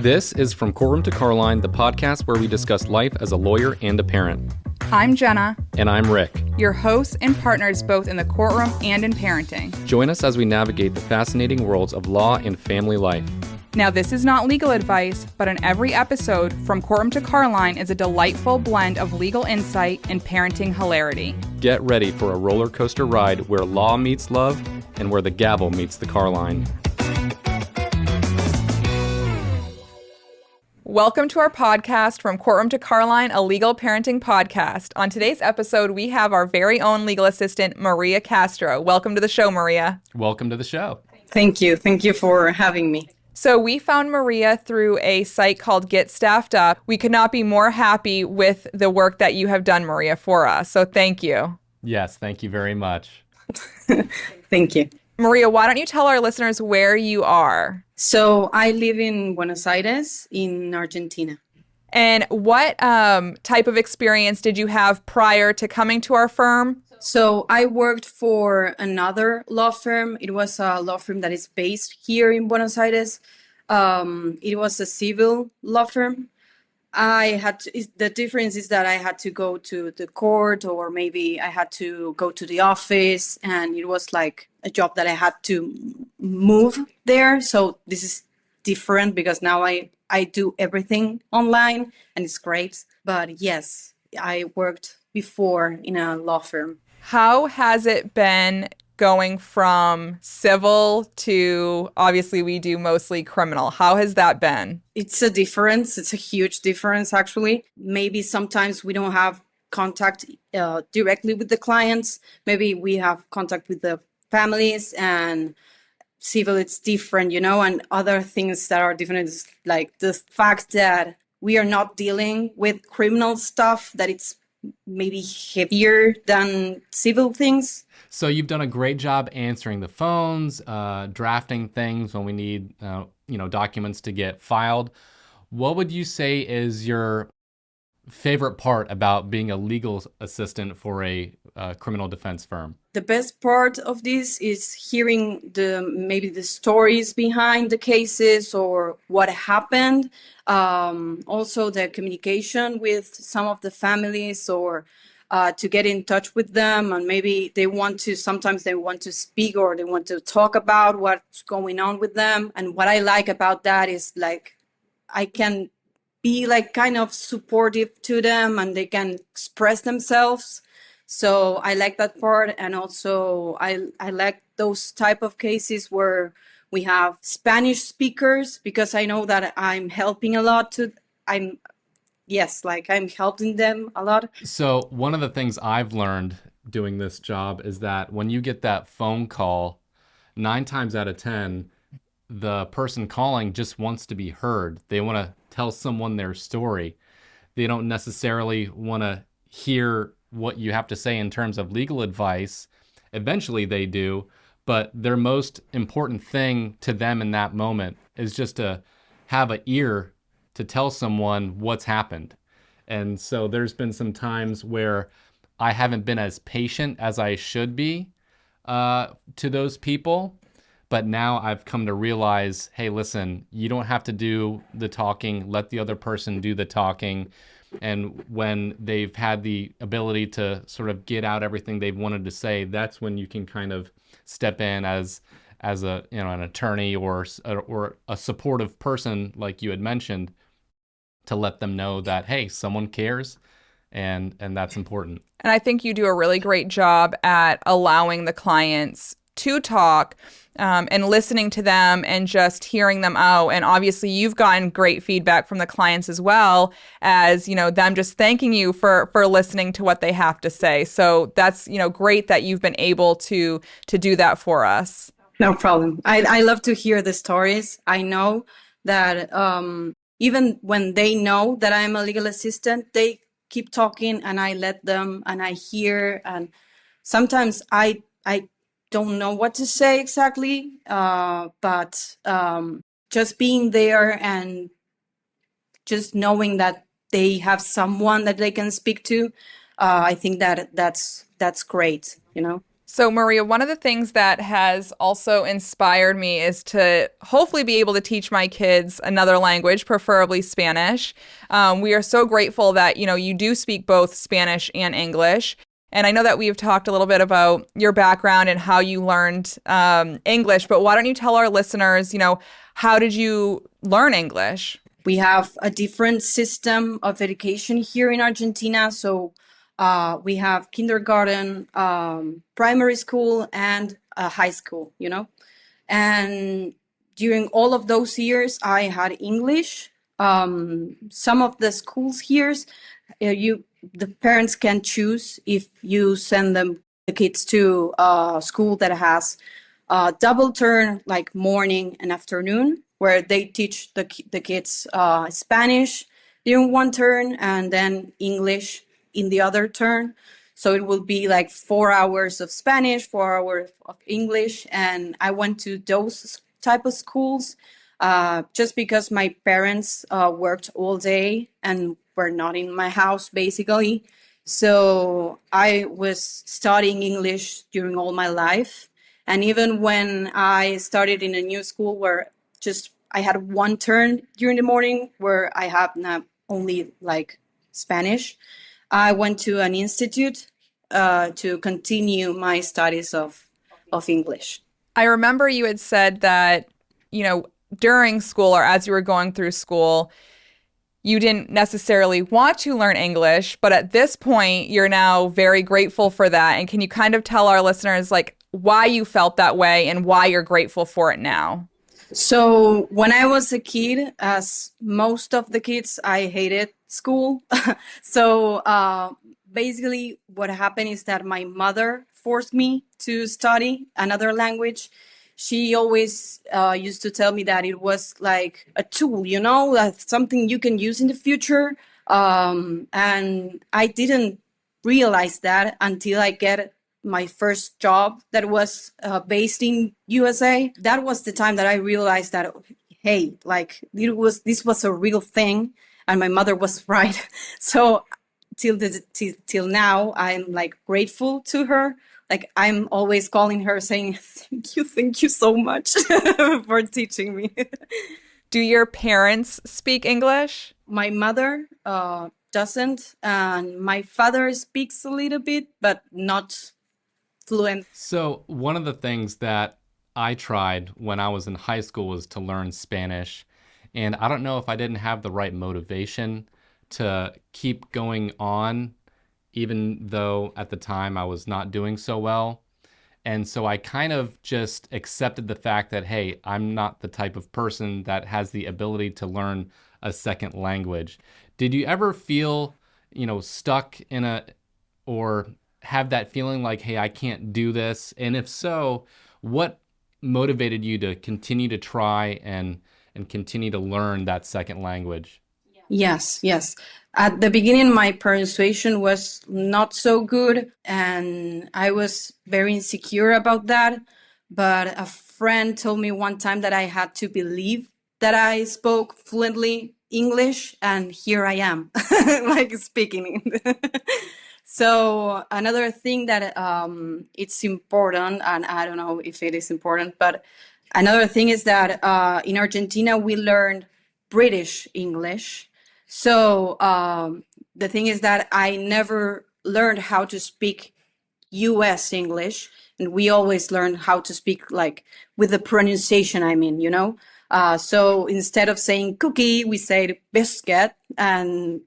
This is From Courtroom to Carline, the podcast where we discuss life as a lawyer and a parent. I'm Jenna. And I'm Rick. Your hosts and partners both in the courtroom and in parenting. Join us as we navigate the fascinating worlds of law and family life. Now, this is not legal advice, but in every episode, From Courtroom to Carline is a delightful blend of legal insight and parenting hilarity. Get ready for a roller coaster ride where law meets love and where the gavel meets the Carline. Welcome to our podcast, From Courtroom to Carline, a legal parenting podcast. On today's episode, we have our very own legal assistant, Maria Castro. Welcome to the show, Maria. Welcome to the show. Thank you. Thank you for having me. So we found Maria through a site called Get Staffed Up. We could not be more happy with the work that you have done, Maria, for us. So thank you. Yes, thank you very much. Thank you. Maria, why don't you tell our listeners where you are? So I live in Buenos Aires in Argentina. And what type of experience did you have prior to coming to our firm? So I worked for another law firm. It was a law firm that is based here in Buenos Aires. It was a civil law firm. The difference is that I had to go to the court, or maybe I had to go to the office, and it was like a job that I had to move there. So this is different because now I do everything online and it's great. But yes, I worked before in a law firm. How has it been going from civil to, obviously we do mostly criminal? How has that been? It's a difference. It's a huge difference, actually. Maybe sometimes we don't have contact directly with the clients. Maybe we have contact with the families, and civil, it's different, and other things that are different is like the fact that we are not dealing with criminal stuff, that it's maybe heavier than civil things. So you've done a great job answering the phones, drafting things when we need, documents to get filed. What would you say is your favorite part about being a legal assistant for a criminal defense firm? The best part of this is hearing maybe the stories behind the cases or what happened. Also the communication with some of the families, or to get in touch with them, and maybe sometimes they want to speak or they want to talk about what's going on with them. And what I like about that is like I can be like kind of supportive to them and they can express themselves. So I like that part. And also I like those type of cases where we have Spanish speakers, because I know that I'm helping a lot I'm helping them a lot. So one of the things I've learned doing this job is that when you get that phone call, 9 times out of 10, the person calling just wants to be heard. They want to tell someone their story. They don't necessarily want to hear what you have to say in terms of legal advice. Eventually they do, but their most important thing to them in that moment is just to have an ear to tell someone what's happened. And so there's been some times where I haven't been as patient as I should be to those people. But now I've come to realize, hey, listen, you don't have to do the talking. Let the other person do the talking. And when they've had the ability to sort of get out everything they've wanted to say, that's when you can kind of step in as a an attorney or a supportive person, like you had mentioned, to let them know that, hey, someone cares, and that's important. And I think you do a really great job at allowing the clients to talk and listening to them and just hearing them out. And obviously you've gotten great feedback from the clients as well, as, them just thanking you for listening to what they have to say. So that's, great that you've been able to do that for us. No problem. I love to hear the stories. I know that even when they know that I'm a legal assistant, they keep talking and I let them, and I hear, and sometimes I don't know what to say exactly, but just being there and just knowing that they have someone that they can speak to, I think that's great, So, Maria, one of the things that has also inspired me is to hopefully be able to teach my kids another language, preferably Spanish. We are so grateful that, you do speak both Spanish and English. And I know that we've talked a little bit about your background and how you learned English, but why don't you tell our listeners, how did you learn English? We have a different system of education here in Argentina. So we have kindergarten, primary school, and high school, And during all of those years, I had English. Some of the schools here, the parents can choose if you send the kids to a school that has a double turn, like morning and afternoon, where they teach the kids Spanish during one turn and then English in the other turn. So it will be like 4 hours of Spanish, 4 hours of English. And I went to those type of schools just because my parents worked all day and were not in my house, basically. So I was studying English during all my life. And even when I started in a new school where just I had one turn during the morning where I have not only like Spanish, I went to an institute to continue my studies of English. I remember you had said that, during school or as you were going through school, you didn't necessarily want to learn English, but at this point, you're now very grateful for that. And can you kind of tell our listeners, like, why you felt that way and why you're grateful for it now? So when I was a kid, as most of the kids, I hated school. So basically what happened is that my mother forced me to study another language. She always used to tell me that it was like a tool, something you can use in the future. And I didn't realize that until I get my first job that was based in USA. That was the time that I realized that, hey, like this was a real thing, and my mother was right. So till now, I'm like grateful to her. Like I'm always calling her saying, thank you so much for teaching me. Do your parents speak English? My mother doesn't, and my father speaks a little bit, but not fluent. So, one of the things that I tried when I was in high school was to learn Spanish. And I don't know if I didn't have the right motivation to keep going on, even though at the time I was not doing so well. And so I kind of just accepted the fact that, hey, I'm not the type of person that has the ability to learn a second language. Did you ever feel, stuck in or have that feeling like, hey, I can't do this? And if so, what motivated you to continue to try and continue to learn that second language? Yes, yes. At the beginning, my pronunciation was not so good, and I was very insecure about that. But a friend told me one time that I had to believe that I spoke fluently English, and here I am, like speaking. So another thing that it's important, and I don't know if it is important, but another thing is that in Argentina we learned British English. So the thing is that I never learned how to speak US English, and we always learn how to speak like with the pronunciation, so instead of saying cookie, we say biscuit and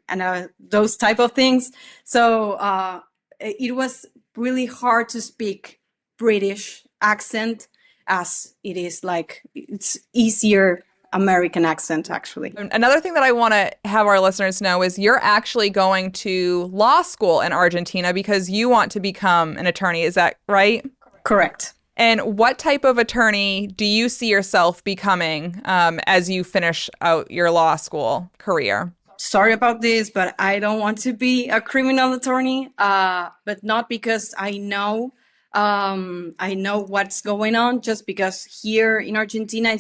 those type of things. So it was really hard to speak British accent as it is like it's easier American accent, actually. Another thing that I want to have our listeners know is you're actually going to law school in Argentina because you want to become an attorney. Is that right? Correct. And what type of attorney do you see yourself becoming as you finish out your law school career? Sorry about this, but I don't want to be a criminal attorney, but not because I know what's going on, just because here in Argentina,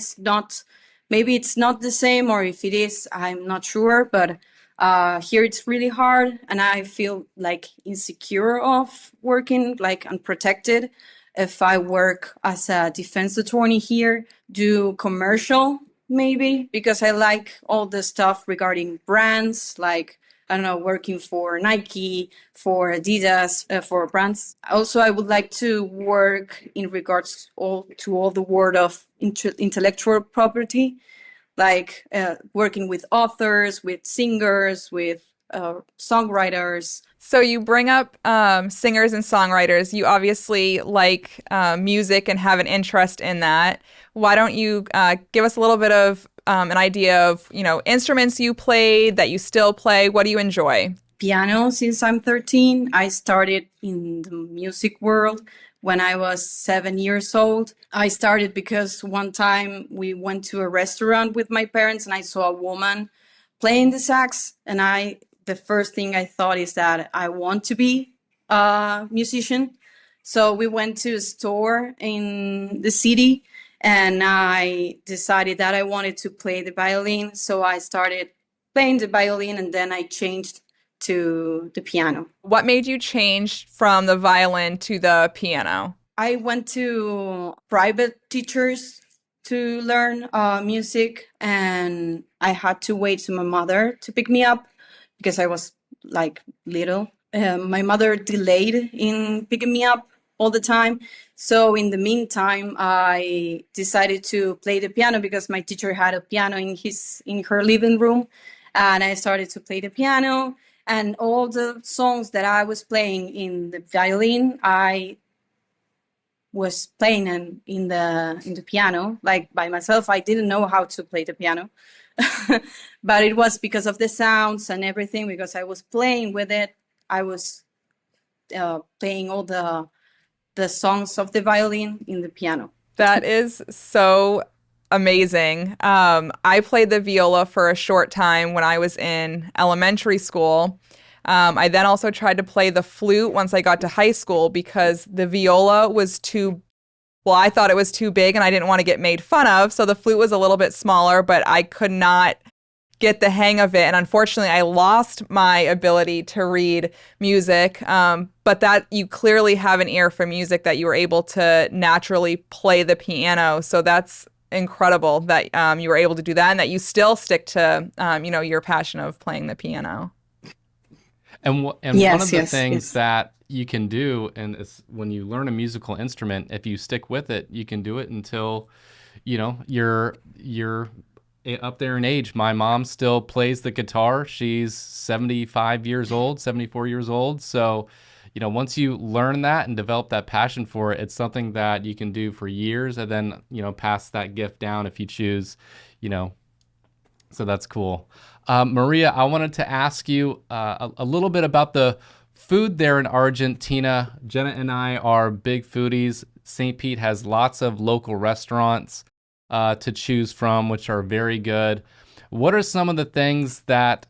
maybe it's not the same, or if it is, I'm not sure, but here it's really hard, and I feel like insecure of working, like unprotected. if I work as a defense attorney here, do commercial maybe, because I like all the stuff regarding brands, like, I don't know, working for Nike, for Adidas, for brands. Also, I would like to work in regards to all the world of intellectual property, like working with authors, with singers, with songwriters. So you bring up singers and songwriters. You obviously like music and have an interest in that. Why don't you give us a little bit of an idea of, instruments you played that you still play? What do you enjoy? Piano since I'm 13. I started in the music world when I was 7 years old. I started because one time we went to a restaurant with my parents and I saw a woman playing the sax, and the first thing I thought is that I want to be a musician. So we went to a store in the city and I decided that I wanted to play the violin. So I started playing the violin and then I changed to the piano. What made you change from the violin to the piano? I went to private teachers to learn music, and I had to wait to my mother to pick me up because I was like little. My mother delayed in picking me up all the time. So in the meantime, I decided to play the piano because my teacher had a piano in her living room, and I started to play the piano. And all the songs that I was playing in the violin, I was playing in the piano, like by myself. I didn't know how to play the piano, but it was because of the sounds and everything. Because I was playing with it, I was playing all the songs of the violin in the piano. That is so amazing. I played the viola for a short time when I was in elementary school. I then also tried to play the flute once I got to high school because the viola was I thought it was too big and I didn't want to get made fun of. So the flute was a little bit smaller, but I could not get the hang of it. And unfortunately, I lost my ability to read music. But that you clearly have an ear for music that you were able to naturally play the piano. So that's incredible that you were able to do that and that you still stick to, your passion of playing the piano. And Yes, one of the yes, things yes. that you can do, and it's when you learn a musical instrument, if you stick with it, you can do it until, you're up there in age. My mom still plays the guitar. She's 75 years old, 74 years old. So, once you learn that and develop that passion for it, it's something that you can do for years and then, pass that gift down if you choose, so that's cool. Maria, I wanted to ask you a little bit about the food there in Argentina. Jenna and I are big foodies. St. Pete has lots of local restaurants to choose from, which are very good. What are some of the things that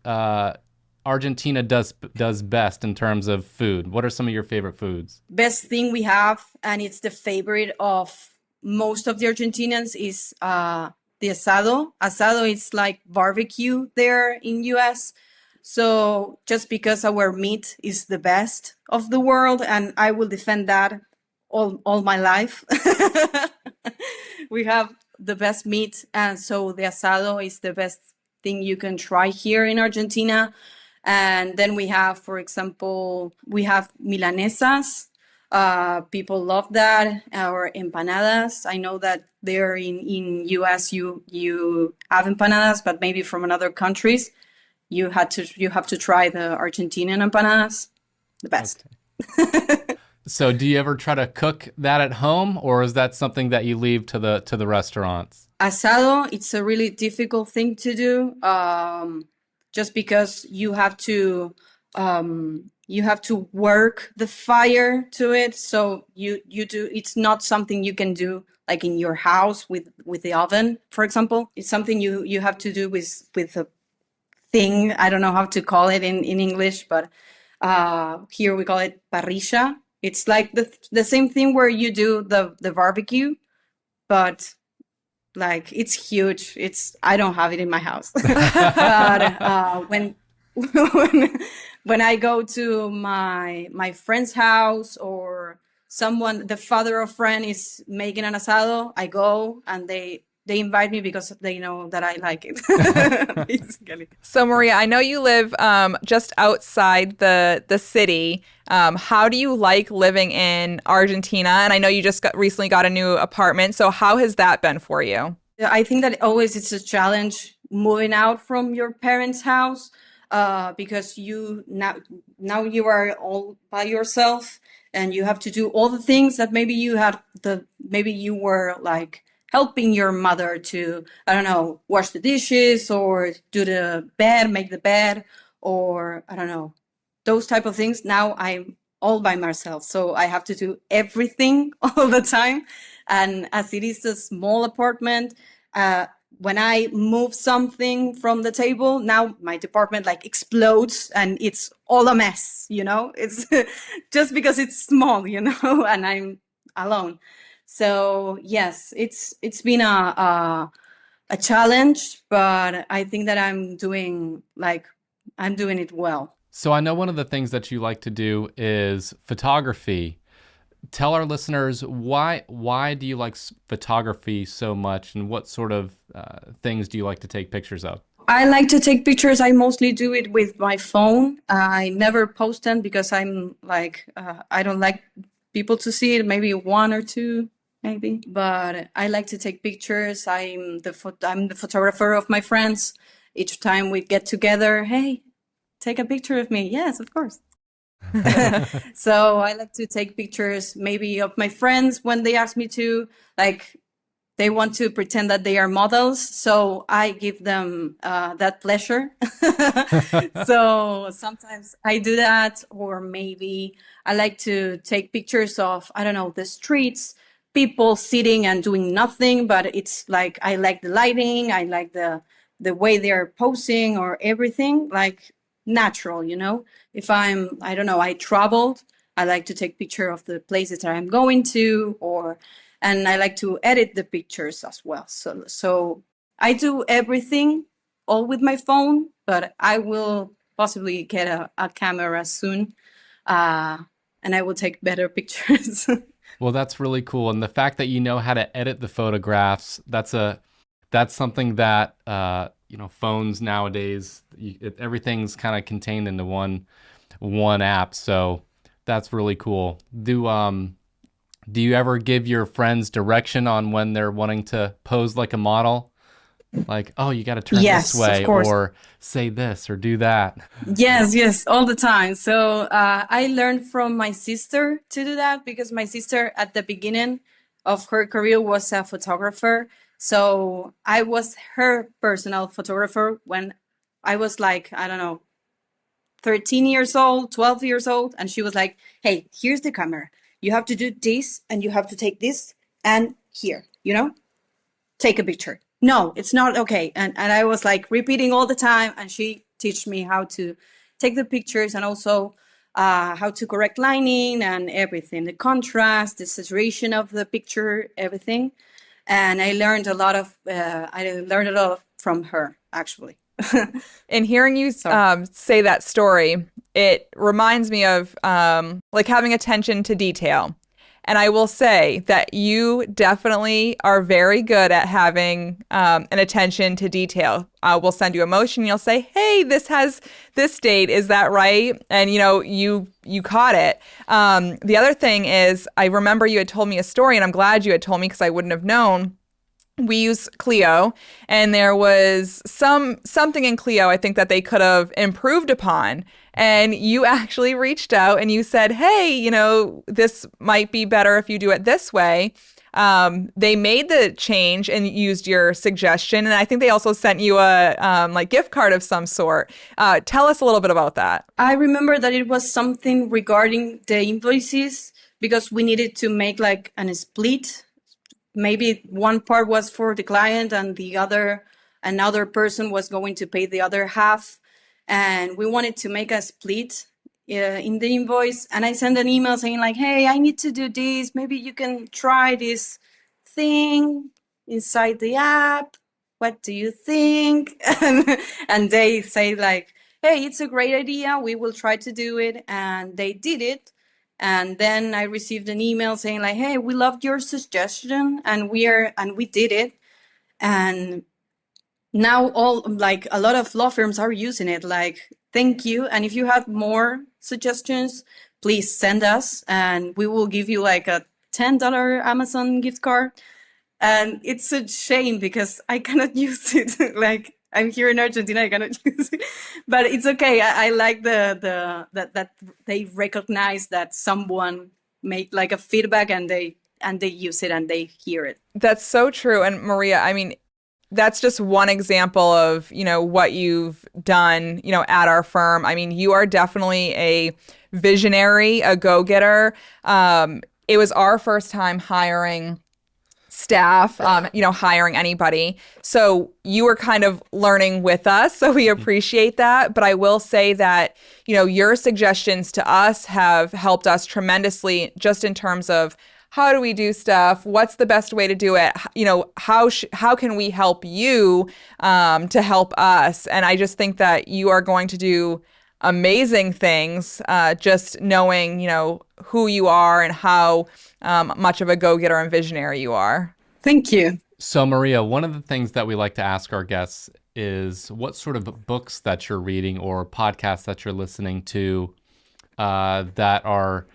Argentina does best in terms of food? What are some of your favorite foods? Best thing we have, and it's the favorite of most of the Argentinians, is the asado. Asado is like barbecue there in US. So just because our meat is the best of the world, and I will defend that all my life. We have the best meat, and so the asado is the best thing you can try here in Argentina. And then we have, for example, we have milanesas. People love that. Or empanadas. I know that there in US you have empanadas, but maybe from another countries you have to try the Argentinian empanadas. The best. Okay. So do you ever try to cook that at home, or is that something that you leave to the restaurants? Asado, it's a really difficult thing to do, just because you have to work the fire to it. So you do. It's not something you can do like in your house with the oven, for example. It's something you have to do with a thing. I don't know how to call it in English, but here we call it parrilla. It's like the same thing where you do the barbecue, but like it's huge. I don't have it in my house. But when I go to my friend's house or someone, the father of friend is making an asado, I go and they invite me because they know that I like it, basically. So Maria, I know you live just outside the city. How do you like living in Argentina? And I know you just recently got a new apartment. So how has that been for you? Yeah, I think that always it's a challenge moving out from your parents' house, because you now you are all by yourself and you have to do all the things that maybe you were like helping your mother to, I don't know, wash the dishes or do the bed, make the bed, or I don't know, those type of things. Now I'm all by myself, so I have to do everything all the time. And as it is a small apartment, uh, when I move something from the table, now my department like explodes and it's all a mess, you know? It's just because it's small, you know, and I'm alone. So yes, it's been a challenge, but I think that I'm doing it well. So I know one of the things that you like to do is photography. Tell our listeners why do you like photography so much, and what sort of things do you like to take pictures of? I like to take pictures. I mostly do it with my phone. I never post them because I'm like, I don't like people to see it. Maybe one or two, maybe. But I like to take pictures. I'm the photographer of my friends. Each time we get together, hey, take a picture of me. Yes, of course. So I like to take pictures maybe of my friends when they ask me to, like they want to pretend that they are models. So I give them that pleasure. So sometimes I do that, or maybe I like to take pictures of, I don't know, the streets, people sitting and doing nothing, but it's like I like the lighting, I like the way they're posing or everything, like natural, you know. If I don't know, I traveled, I like to take picture of the places that I'm going to, or and I like to edit the pictures as well. So I do everything all with my phone, but I will possibly get a camera soon, uh, and I will take better pictures. Well, that's really cool, and the fact that you know how to edit the photographs, that's something that phones nowadays, everything's kind of contained into one app. So that's really cool. Do you ever give your friends direction on when they're wanting to pose like a model? Like, oh, you got to turn this Yes, of way, course. or say this, or do that. Yes, all the time. So I learned from my sister to do that because my sister at the beginning of her career was a photographer. So I was her personal photographer when I was like, I don't know, 13 years old, 12 years old. And she was like, hey, here's the camera. You have to do this and you have to take this and here, you know? Take a picture. No, it's not okay. And I was like repeating all the time. And she teach me how to take the pictures and also how to correct lighting and everything, the contrast, the saturation of the picture, everything. And I learned a lot from her, actually. And hearing you Sorry. say that story, it reminds me of like having attention to detail. And I will say that you definitely are very good at having an attention to detail. We'll send you a motion. You'll say, "Hey, this has this date. Is that right?" And you caught it. The other thing is, I remember you had told me a story, and I'm glad you had told me because I wouldn't have known. We use Clio, and there was something in Clio I think that they could have improved upon. And you actually reached out and you said, "Hey, this might be better if you do it this way." They made the change and used your suggestion, and I think they also sent you a like gift card of some sort. Tell us a little bit about that. I remember that it was something regarding the invoices because we needed to make like an split. Maybe one part was for the client and another person was going to pay the other half. And we wanted to make a split in the invoice. And I sent an email saying like, hey, I need to do this. Maybe you can try this thing inside the app. What do you think? And they say like, hey, it's a great idea. We will try to do it. And they did it. And then I received an email saying like, hey, we loved your suggestion and we did it. And now all like a lot of law firms are using it. Like, thank you. And if you have more suggestions, please send us and we will give you like a $10 Amazon gift card. And it's a shame because I cannot use it. Like, I'm here in Argentina, I cannot use it, but it's okay. I like that they recognize that someone made like a feedback and they use it and they hear it. That's so true. And Maria, I mean, that's just one example of, what you've done, at our firm. I mean, you are definitely a visionary, a go-getter. It was our first time hiring staff, hiring anybody. So you were kind of learning with us. So we appreciate that. But I will say that, your suggestions to us have helped us tremendously just in terms of how do we do stuff? What's the best way to do it? How can we help you to help us? And I just think that you are going to do amazing things, just knowing, who you are and how much of a go-getter and visionary you are. Thank you. So Maria, one of the things that we like to ask our guests is what sort of books that you're reading or podcasts that you're listening to that are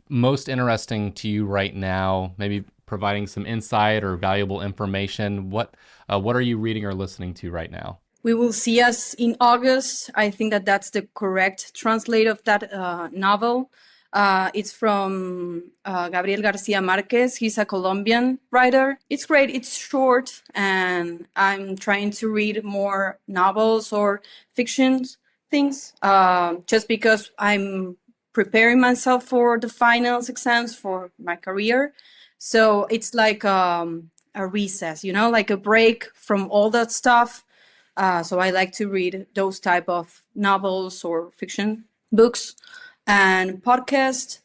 most interesting to you right now, maybe providing some insight or valuable information. What are you reading or listening to right now? We will see us in August. I think that that's the correct translate of that novel. It's from Gabriel Garcia Marquez. He's a Colombian writer. It's great. It's short, and I'm trying to read more novels or fiction things just because I'm preparing myself for the finals exams for my career. So it's like a recess, like a break from all that stuff. So I like to read those type of novels or fiction books. And podcast,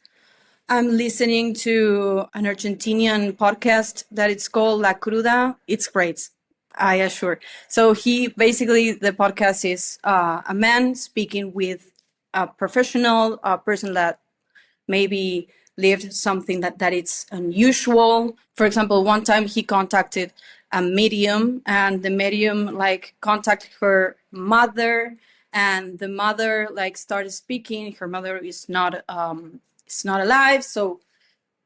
I'm listening to an Argentinian podcast that it's called La Cruda. It's great, I assure. So the podcast is a man speaking with a professional, a person that maybe lived something that it's unusual. For example, one time he contacted a medium and the medium contacted her mother and the mother started speaking. Her mother is not alive. So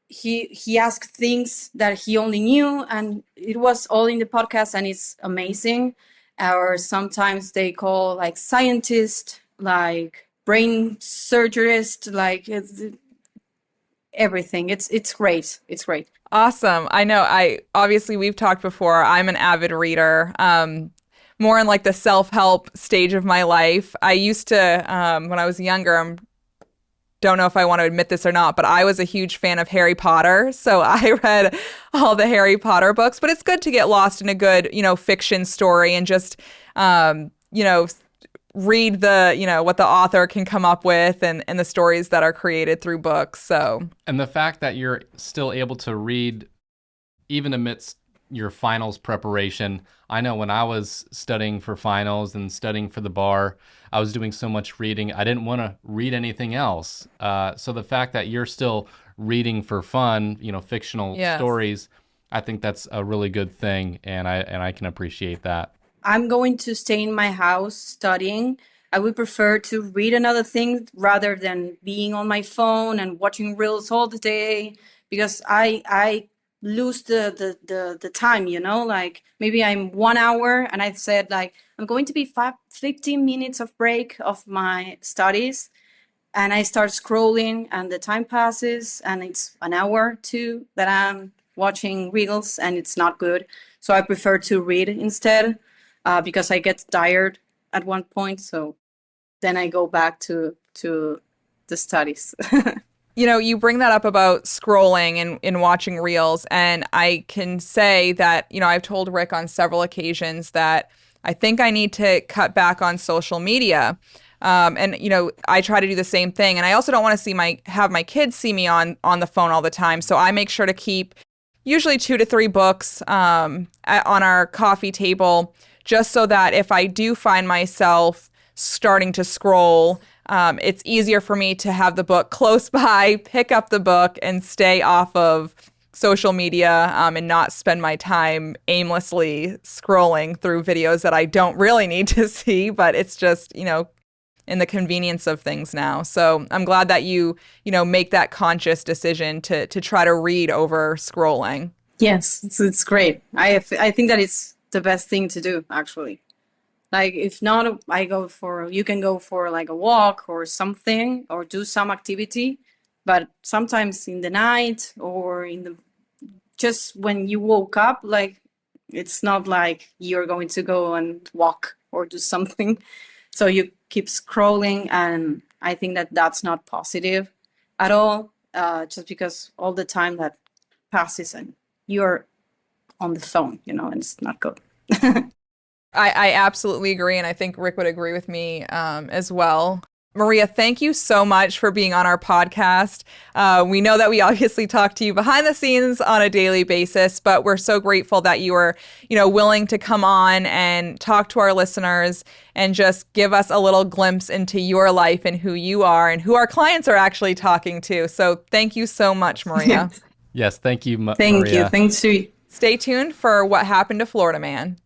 he asked things that he only knew and it was all in the podcast and it's amazing. Or sometimes they call scientists, brain surgeonist, everything. It's great. It's great. Awesome. I know obviously we've talked before. I'm an avid reader, more in the self-help stage of my life. I used to, when I was younger, don't know if I want to admit this or not, but I was a huge fan of Harry Potter. So I read all the Harry Potter books, but it's good to get lost in a good, fiction story and just, read what the author can come up with and the stories that are created through books. So, and the fact that you're still able to read even amidst your finals preparation. I know when I was studying for finals and studying for the bar, I was doing so much reading. I didn't want to read anything else. So the fact that you're still reading for fun, fictional stories, I think that's a really good thing. And I can appreciate that. I'm going to stay in my house studying. I would prefer to read another thing rather than being on my phone and watching reels all the day because I lose the time, maybe I'm 1 hour and I've said I'm going to be 15 minutes of break of my studies and I start scrolling and the time passes and it's an hour too that I'm watching reels and it's not good. So I prefer to read instead. Because I get tired at one point, so then I go back to the studies. You bring that up about scrolling and watching reels, and I can say that, I've told Rick on several occasions that I think I need to cut back on social media. And I try to do the same thing, and I also don't want to have my kids see me on the phone all the time, so I make sure to keep usually 2 to 3 books on our coffee table, just so that if I do find myself starting to scroll, it's easier for me to have the book close by, pick up the book, and stay off of social media and not spend my time aimlessly scrolling through videos that I don't really need to see, but it's just, in the convenience of things now. So I'm glad that you make that conscious decision to try to read over scrolling. Yes, it's great. I think that it's the best thing to do, actually. Like, if not, you can go for like a walk or something, or do some activity, but sometimes in the night or just when you woke up, like, it's not like you're going to go and walk or do something. So you keep scrolling, and I think that that's not positive at all, just because all the time that passes and you're on the phone, and it's not good. I absolutely agree, and I think Rick would agree with me as well. Maria, thank you so much for being on our podcast. We know that we obviously talk to you behind the scenes on a daily basis, but we're so grateful that you were, willing to come on and talk to our listeners and just give us a little glimpse into your life and who you are and who our clients are actually talking to. So thank you so much, Maria. Yes, thank you, Thank Maria. you. Thanks to you. Stay tuned for What Happened to Florida Man.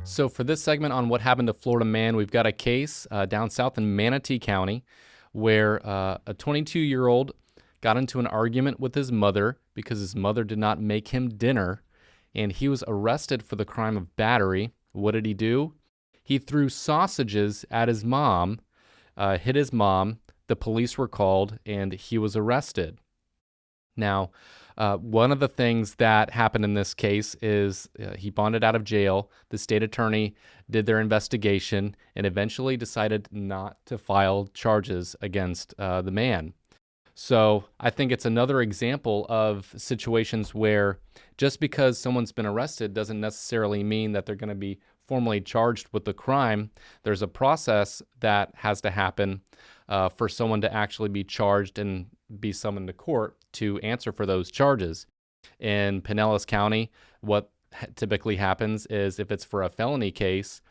So for this segment on What Happened to Florida Man, we've got a case down south in Manatee County where a 22-year-old got into an argument with his mother because his mother did not make him dinner, and he was arrested for the crime of battery. What did he do? He threw sausages at his mom, hit his mom, the police were called, and he was arrested. Now, one of the things that happened in this case is he bonded out of jail. The state attorney did their investigation and eventually decided not to file charges against the man. So I think it's another example of situations where just because someone's been arrested doesn't necessarily mean that they're going to be formally charged with the crime. There's a process that has to happen for someone to actually be charged and be summoned to court to answer for those charges. In Pinellas County, what typically happens is if it's for a felony case,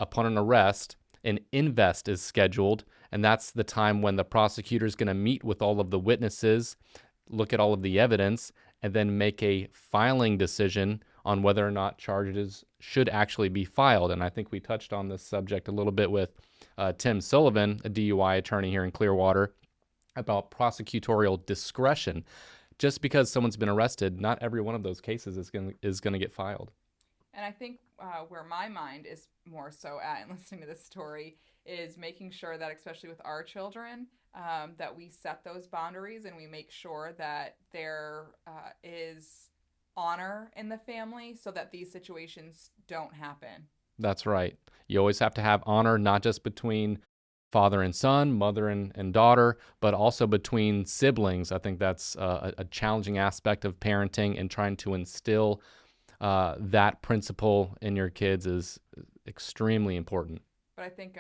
upon an arrest, an invest is scheduled, and that's the time when the prosecutor is going to meet with all of the witnesses, look at all of the evidence, and then make a filing decision on whether or not charges should actually be filed. And I think we touched on this subject a little bit with Tim Sullivan, a DUI attorney here in Clearwater, about prosecutorial discretion. Just because someone's been arrested, not every one of those cases is going to get filed. And I think where my mind is more so at in listening to this story is making sure that, especially with our children, that we set those boundaries and we make sure that there is honor in the family so that these situations don't happen. That's right. You always have to have honor, not just between father and son, mother and daughter, but also between siblings. I think that's a challenging aspect of parenting, and trying to instill that principle in your kids is extremely important. But I think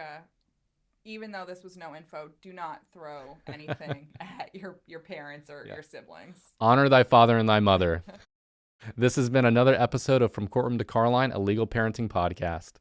even though this was no info, do not throw anything at your parents or your siblings. Honor thy father and thy mother. This has been another episode of From Courtroom to Carline, a legal parenting podcast.